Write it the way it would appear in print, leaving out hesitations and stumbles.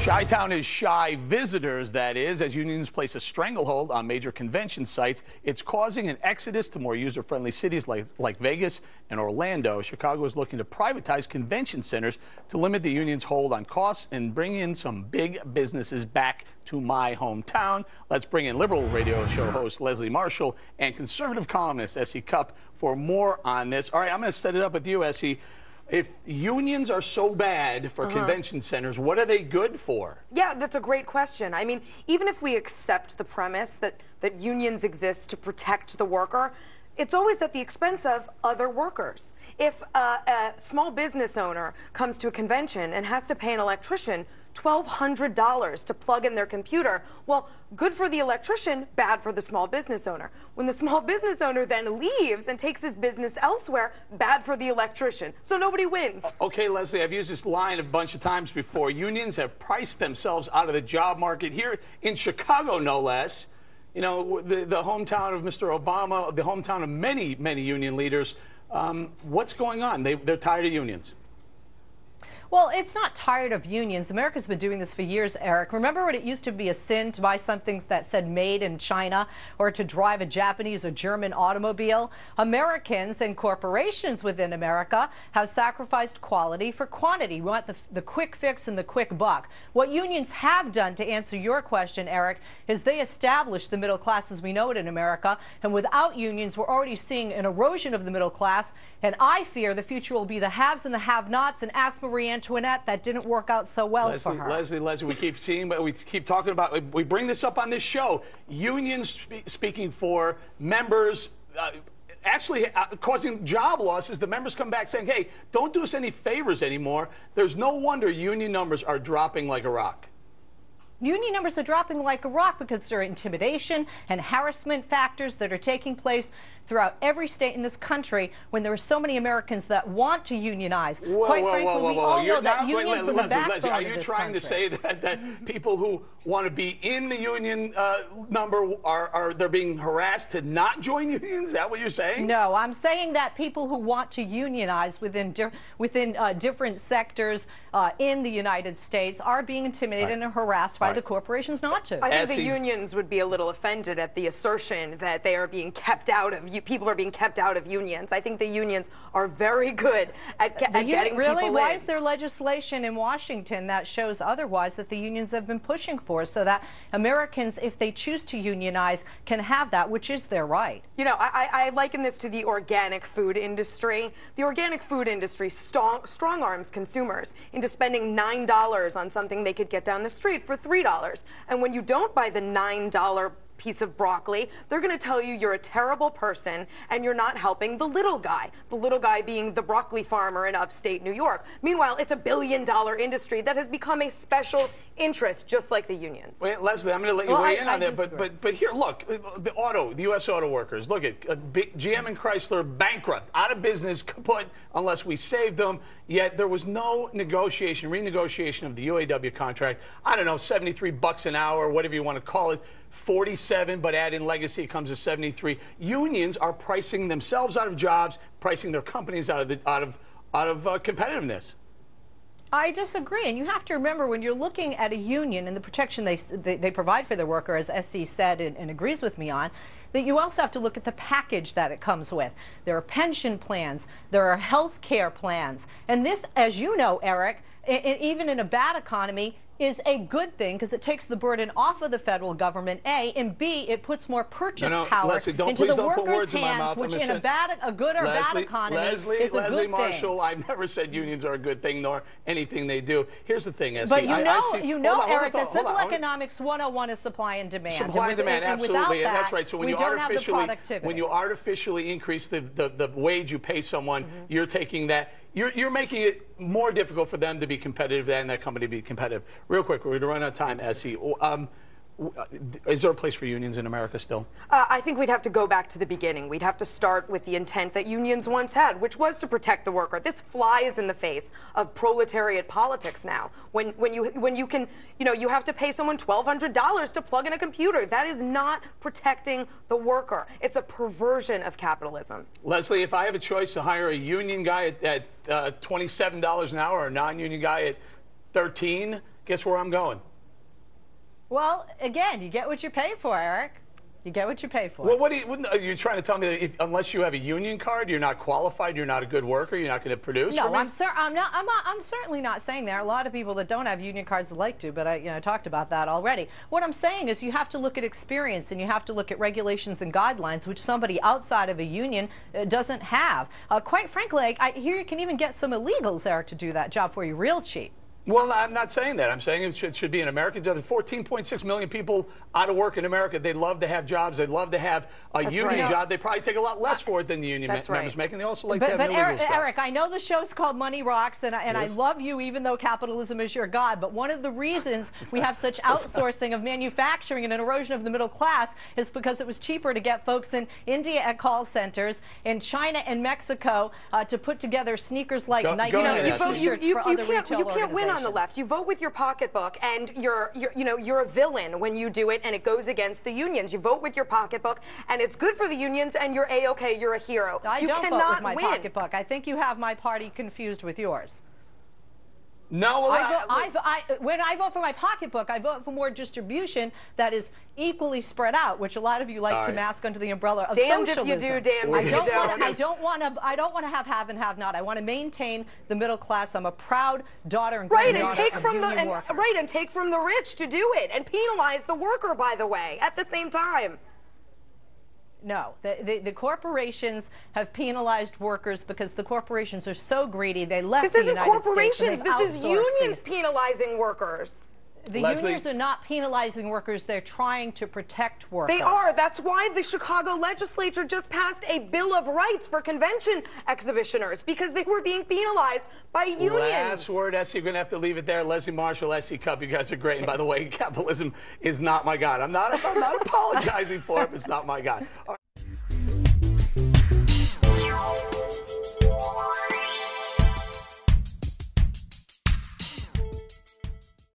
Chi-Town is shy visitors, that is, as unions place a stranglehold on major convention sites. It's causing an exodus to more user-friendly cities like Vegas and Orlando. Chicago is looking to privatize convention centers to limit the union's hold on costs and bring in some big businesses back to my hometown. Let's bring in liberal radio show host Leslie Marshall and conservative columnist S.E. Cupp for more on this. All right, I'm going to set it up with you, S.E. If unions are so bad for convention centers, what are they good for? Yeah, that's a great question. I mean, even if we accept the premise that unions exist to protect the worker, it's always at the expense of other workers. If a small business owner comes to a convention and has to pay an electrician $1,200 to plug in their computer, well, good for the electrician, bad for the small business owner. When the small business owner then leaves and takes his business elsewhere, bad for the electrician. So nobody wins. Okay, Leslie, I've used this line a bunch of times before. Unions have priced themselves out of the job market here in Chicago, no less. You know, the hometown of Mr. Obama, the hometown of many, many union leaders. What's going on? They're tired of unions. Well, it's not tired of unions. America's been doing this for years, Eric. Remember when it used to be a sin to buy something that said made in China or to drive a Japanese or German automobile? Americans and corporations within America have sacrificed quality for quantity. We want the quick fix and the quick buck. What unions have done, to answer your question, Eric, is they established the middle class as we know it in America. And without unions, we're already seeing an erosion of the middle class. And I fear the future will be the haves and the have-nots. And ask Marie Antoinette, that didn't work out so well for her. Leslie, we keep seeing, but we keep talking about, we bring this up on this show, unions speaking for members, actually causing job losses. The members come back saying, hey, don't do us any favors anymore. There's no wonder union numbers are dropping like a rock. Union numbers are dropping like a rock because there are intimidation and harassment factors that are taking place throughout every state in this country when there are so many Americans that want to unionize. Quite frankly, we all know that unions are the backbone of this country. Are you trying to say that people who want to be in the union number they're being harassed to not join unions? Is that what you're saying? No, I'm saying that people who want to unionize within different sectors in the United States are being intimidated and harassed by the corporations not to. I think the unions would be a little offended at the assertion that they are being kept out of, people are being kept out of unions. I think the unions are very good at getting people in. Why is there legislation in Washington that shows otherwise that the unions have been pushing for, so that Americans, if they choose to unionize, can have that, which is their right? You know, I liken this to the organic food industry. The organic food industry strong arms consumers into spending $9 on something they could get down the street for $3. And when you don't buy the $9 piece of broccoli, they're going to tell you you're a terrible person and you're not helping the little guy being the broccoli farmer in upstate New York. Meanwhile, it's $1 billion industry that has become a special interest, just like the unions. Wait, Leslie, I'm going to let you weigh in on that, but here, look, the U.S. auto workers, look at GM and Chrysler bankrupt, out of business, kaput, unless we saved them, yet there was no renegotiation of the UAW contract. I don't know, $73 an hour, whatever you want to call it. 47, but add in legacy, it comes to 73. Unions are pricing themselves out of jobs, pricing their companies out of competitiveness. I disagree, and you have to remember when you're looking at a union and the protection they provide for their worker, as SC said and agrees with me on, that you also have to look at the package that it comes with. There are pension plans, there are health care plans, and this, as you know, Eric, even in a bad economy, is a good thing because it takes the burden off of the federal government, A, and B, it puts more purchase power Leslie, into the workers' in my hands, mouth. which in a good or bad economy is a good Leslie thing. Marshall, I've never said unions are a good thing, nor anything they do. Here's the thing, But you know, Eric, that simple economics 101 is supply and demand. Supply and demand, absolutely, and that's right. So when you artificially increase the wage you pay someone, you're taking that. You're making it more difficult for them to be competitive than that company to be competitive. Real quick, we're going to run out of time, S.E. Is there a place for unions in America still? I think we'd have to go back to the beginning. We'd have to start with the intent that unions once had, which was to protect the worker. This flies in the face of proletariat politics now. When you can, you know, you have to pay someone $1,200 to plug in a computer. That is not protecting the worker. It's a perversion of capitalism. Leslie, if I have a choice to hire a union guy at $27 an hour or a non-union guy at $13, Guess where I'm going? Well, again, you get what you pay for, Eric. You get what you pay for. Well, what are you trying to tell me that unless you have a union card, you're not qualified, you're not a good worker, you're not going to produce? No, I'm certainly not saying that. A lot of people that don't have union cards would like to, but I talked about that already. What I'm saying is you have to look at experience and you have to look at regulations and guidelines, which somebody outside of a union doesn't have. Quite frankly, I hear you can even get some illegals, Eric, to do that job for you real cheap. Well, I'm not saying that. I'm saying it should be in America. There's 14.6 million people out of work in America. They'd love to have jobs. They'd love to have a union job. They probably take a lot less for it than the union members make, and they also like to have an illegal job. Eric, I know the show's called Money Rocks, and I love you even though capitalism is your god, but one of the reasons we have such outsourcing of manufacturing and an erosion of the middle class is because it was cheaper to get folks in India at call centers, in China and Mexico to put together sneakers like Nike t-shirts for other retail You can't win on the left. You vote with your pocketbook, and you're a villain when you do it, and it goes against the unions. You vote with your pocketbook, and it's good for the unions, and you're A-okay. You're a hero. I don't vote with my pocketbook. I think you have my party confused with yours. No, well, when I vote for my pocketbook, I vote for more distribution that is equally spread out, which a lot of you like to mask under the umbrella of damned socialism. If you do, damned if you don't. I don't want to have and have not. I want to maintain the middle class. I'm a proud daughter and granddaughter of union workers. And take from the rich to do it, and penalize the worker, by the way, at the same time. No, the corporations have penalized workers because the corporations are so greedy. They left the United States. This isn't corporations. This is unions penalizing workers. The unions are not penalizing workers. They're trying to protect workers. They are. That's why the Chicago legislature just passed a Bill of Rights for convention exhibitioners, because they were being penalized by unions. Last word, Essie. You're going to have to leave it there. Leslie Marshall, Essie Cupp, you guys are great. And by the way, capitalism is not my God. I'm not apologizing for it. It's not my God. All right.